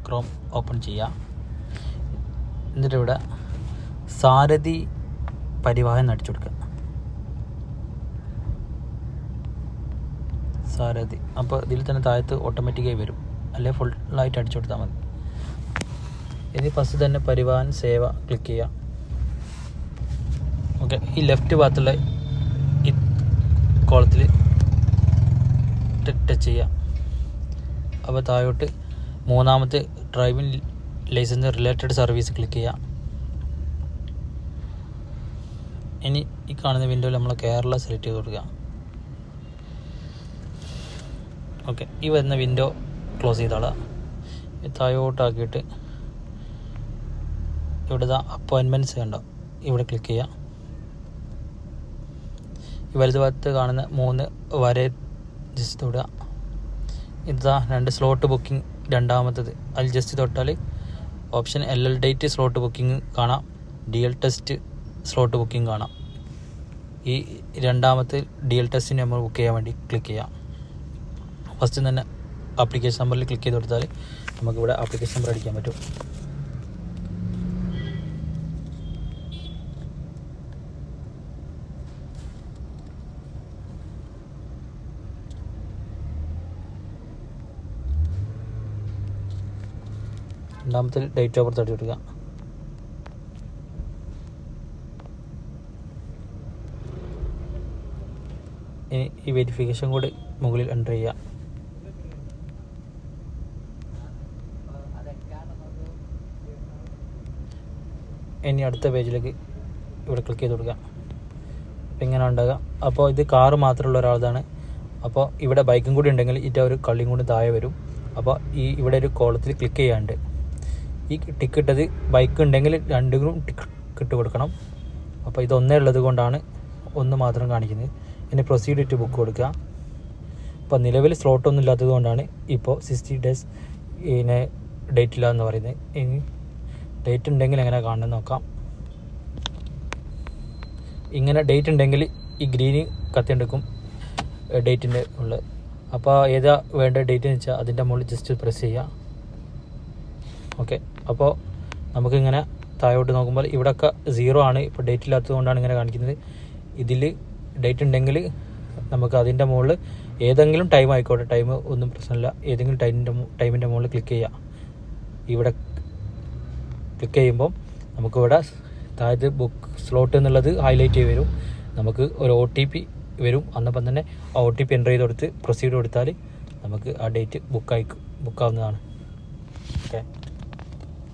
Chrome open ചെയ്യുക. എന്നിട്ട് ഇവിടെ സാരഥി പരിവാഹൻ അടിച്ചു കൊടുക്കുക. സാരഥി അപ്പോൾ ഇതിൽ തന്നെ താഴത്ത് ഓട്ടോമാറ്റിക്കായി വരും, അല്ലെങ്കിൽ ഫുള്ളായിട്ട് അടിച്ചു കൊടുത്താൽ മതി. ഇനി ഫസ്റ്റ് തന്നെ പരിവാഹൻ സേവ ക്ലിക്ക് ചെയ്യുക. ഓക്കെ, ഈ ലെഫ്റ്റ് ഭാഗത്തുള്ള ഈ കോളത്തിൽ ടച്ച് ചെയ്യുക. അപ്പോൾ താഴോട്ട് മൂന്നാമത്തെ driving licence related service click ചെയ്യുക. ഇനി ഈ കാണുന്ന വിൻഡോയിൽ നമ്മൾ കേരള സെലക്ട് ചെയ്ത് കൊടുക്കുക. ഓക്കെ, ഈ വരുന്ന വിൻഡോ ക്ലോസ് ചെയ്തോളാം. താഴോട്ടാക്കിയിട്ട് ഇവിടെ അപ്പോയിൻമെൻറ്റ്സ് കണ്ടോ, ഇവിടെ ക്ലിക്ക് ചെയ്യുക. ഈ വലതു ഭാഗത്ത് കാണുന്ന 3 വര ജസ്റ്റ് തൊടുക. ഇതാ 2 സ്ലോട്ട് ബുക്കിംഗ്, രണ്ടാമത്തത് അതിൽ ജസ്റ്റ് തൊട്ടാൽ option LL date slot booking കാണാം, DL ടെസ്റ്റ് സ്ലോട്ട് ബുക്കിംഗ് കാണാം. ഈ രണ്ടാമത്തെ DL ടെസ്റ്റിന് നമ്മൾ ബുക്ക് ചെയ്യാൻ വേണ്ടി ക്ലിക്ക് ചെയ്യാം. ഫസ്റ്റ് തന്നെ ആപ്ലിക്കേഷൻ നമ്പറിൽ ക്ലിക്ക് ചെയ്ത് കൊടുത്താൽ നമുക്കിവിടെ ആപ്ലിക്കേഷൻ നമ്പർ അടിക്കാൻ പറ്റും. രണ്ടാമത്തെ ഡേറ്റ് ഓഫ് ബർത്ത് അടിച്ചു കൊടുക്കുക. ഇനി ഈ വെരിഫിക്കേഷൻ കോഡ് മുകളിൽ എൻ്റർ ചെയ്യുക. ഇനി അടുത്ത പേജിലേക്ക് ഇവിടെ ക്ലിക്ക് ചെയ്ത് കൊടുക്കുക. അപ്പോൾ ഇങ്ങനെ ഉണ്ടാകുക. അപ്പോൾ ഇത് കാറ് മാത്രമുള്ള ഒരാളതാണ്. അപ്പോൾ ഇവിടെ ബൈക്കും കൂടി ഉണ്ടെങ്കിൽ ഇതിൻ്റെ ഒരു കള്ളിയും കൂടി താഴെ വരും. അപ്പോൾ ഇവിടെ ഒരു കോളത്തിൽ ക്ലിക്ക് ചെയ്യാണ്ട് ഈ ടിക്കറ്റത് ബൈക്ക് ഉണ്ടെങ്കിൽ 2 ടിക്കറ്റ് കൊടുക്കണം. അപ്പോൾ ഇതൊന്നേ ഉള്ളത് കൊണ്ടാണ് 1 മാത്രം കാണിക്കുന്നത്. ഇനി പ്രൊസീഡ് ടു ബുക്ക് കൊടുക്കുക. ഇപ്പോൾ നിലവിൽ സ്ലോട്ടൊന്നും ഇല്ലാത്തത് കൊണ്ടാണ് ഇപ്പോൾ 60 ഡേയ്സ് ഇതിന് ഡേറ്റ് ഇല്ല എന്ന് പറയുന്നത്. ഇനി ഡേറ്റ് ഉണ്ടെങ്കിൽ എങ്ങനെ കാണണമെന്ന് നോക്കാം. ഇങ്ങനെ ഡേറ്റ് ഉണ്ടെങ്കിൽ ഈ ഗ്രീന് കത്തിയെടുക്കും ഡേറ്റിൻ്റെ ഉള്ളത്. അപ്പോൾ ഏതാ വേണ്ട ഡേറ്റ് എന്ന് വെച്ചാൽ അതിൻ്റെ മുകളിൽ ജസ്റ്റ് പ്രസ് ചെയ്യുക. ഓക്കെ, അപ്പോൾ നമുക്കിങ്ങനെ താഴോട്ട് നോക്കുമ്പോൾ ഇവിടെയൊക്കെ 0 ആണ്. ഇപ്പോൾ ഡേറ്റ് ഇല്ലാത്തത് കൊണ്ടാണ് ഇങ്ങനെ കാണിക്കുന്നത്. ഇതിൽ ഡേറ്റ് ഉണ്ടെങ്കിൽ നമുക്ക് അതിൻ്റെ മുകളിൽ ഏതെങ്കിലും ടൈം ആയിക്കോട്ടെ, ടൈം ഒന്നും പ്രശ്നമില്ല, ഏതെങ്കിലും ടൈമിൻ്റെ മുകളിൽ ക്ലിക്ക് ചെയ്യുക. ഇവിടെ ക്ലിക്ക് ചെയ്യുമ്പോൾ നമുക്കിവിടെ താഴത്ത് ബുക്ക് സ്ലോട്ട് എന്നുള്ളത് ഹൈലൈറ്റ് ചെയ്ത് വരും. നമുക്ക് ഒരു OTP വരും. അന്നപ്പം തന്നെ ആ OTP എൻ്റർ ചെയ്ത് കൊടുത്ത് പ്രൊസീഡ് കൊടുത്താൽ നമുക്ക് ആ ഡേറ്റ് ബുക്കാവുന്നതാണ്. ഓക്കെ.